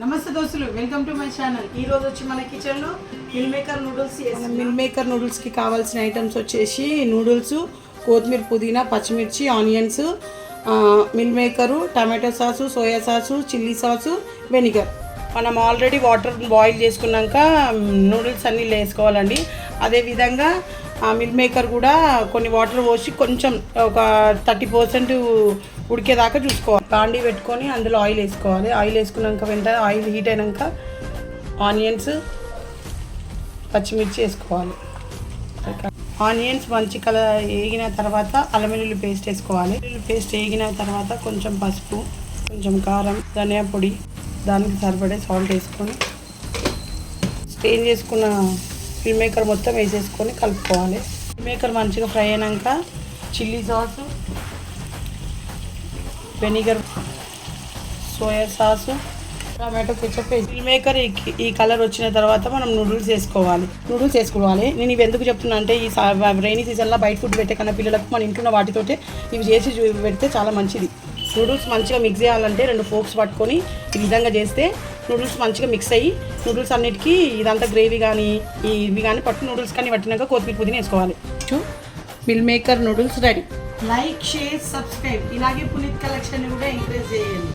నమస్తే దోస్తులు, welcome to my channel. ఈ రోజు వచ్చి మన కిచెన్లో మిల్ మేకర్ నూడిల్స్ చేస్తాం. మిల్ మేకర్ నూడిల్స్కి కావాల్సిన ఐటమ్స్ వచ్చేసి నూడిల్స్, కొత్తిమీర, పుదీనా, పచ్చిమిర్చి, onions, meal maker, tomato sauce, soya sauce, chilli sauce, vinegar. మనం ఆల్రెడీ వాటర్ బాయిల్ చేసుకున్నాక నూడిల్స్ అన్నీ వేసుకోవాలండి. అదేవిధంగా మిల్ మేకర్ కూడా కొన్ని వాటర్ పోసి కొంచెం ఒక 30% ఉడికేదాకా చూసుకోవాలి. బాండీ పెట్టుకొని అందులో ఆయిల్ వేసుకోవాలి. ఆయిల్ వేసుకున్నాక వెంటనే ఆయిల్ హీట్ అయినాక ఆనియన్స్, పచ్చిమిర్చి వేసుకోవాలి. ఆనియన్స్ మంచి కలర్ వేగిన తర్వాత అల్లం వెల్లుల్లి పేస్ట్ వేసుకోవాలి. వెల్లుల్లి పేస్ట్ వేగిన తర్వాత కొంచెం పసుపు, కొంచెం కారం, ధనియా పొడి, దానికి సరిపడే సాల్ట్ వేసుకొని స్ట్రెయిన్ చేసుకున్న మిల్ మేకర్ మొత్తం వేసేసుకొని కలుపుకోవాలి. మిల్ మేకర్ మంచిగా ఫ్రై అయినాక chilli sauce, vinegar, soya sauce, tomato ketchup వేసి మిల్ మేకర్ ఈ కలర్ వచ్చిన తర్వాత మనం నూడిల్స్ వేసుకోవాలి. నేను ఇవి ఎందుకు చెప్తున్నా అంటే ఈ రైనీ సీజన్లో బయట ఫుడ్ పెట్టే కన్నా పిల్లలకు మన ఇంట్లో వాటితోటే ఇవి చేసి పెడితే చాలా మంచిది. నూడిల్స్ మంచిగా మిక్స్ చేయాలంటే 2 ఫోక్స్ పట్టుకొని ఈ విధంగా చేస్తే నూడిల్స్ మంచిగా మిక్స్ అయ్యి నూడిల్స్ అన్నిటికీ ఇదంతా గ్రేవీ కానీ ఇవి కానీ నూడిల్స్ కానీ పట్టినాక కొత్తిమీర, పుదీనా వేసుకోవాలి. Meal maker noodles ready. Like, share, subscribe. ఇలాగే పునీత్ కలెక్షన్ కూడా ఎంకరేజ్ చేయండి.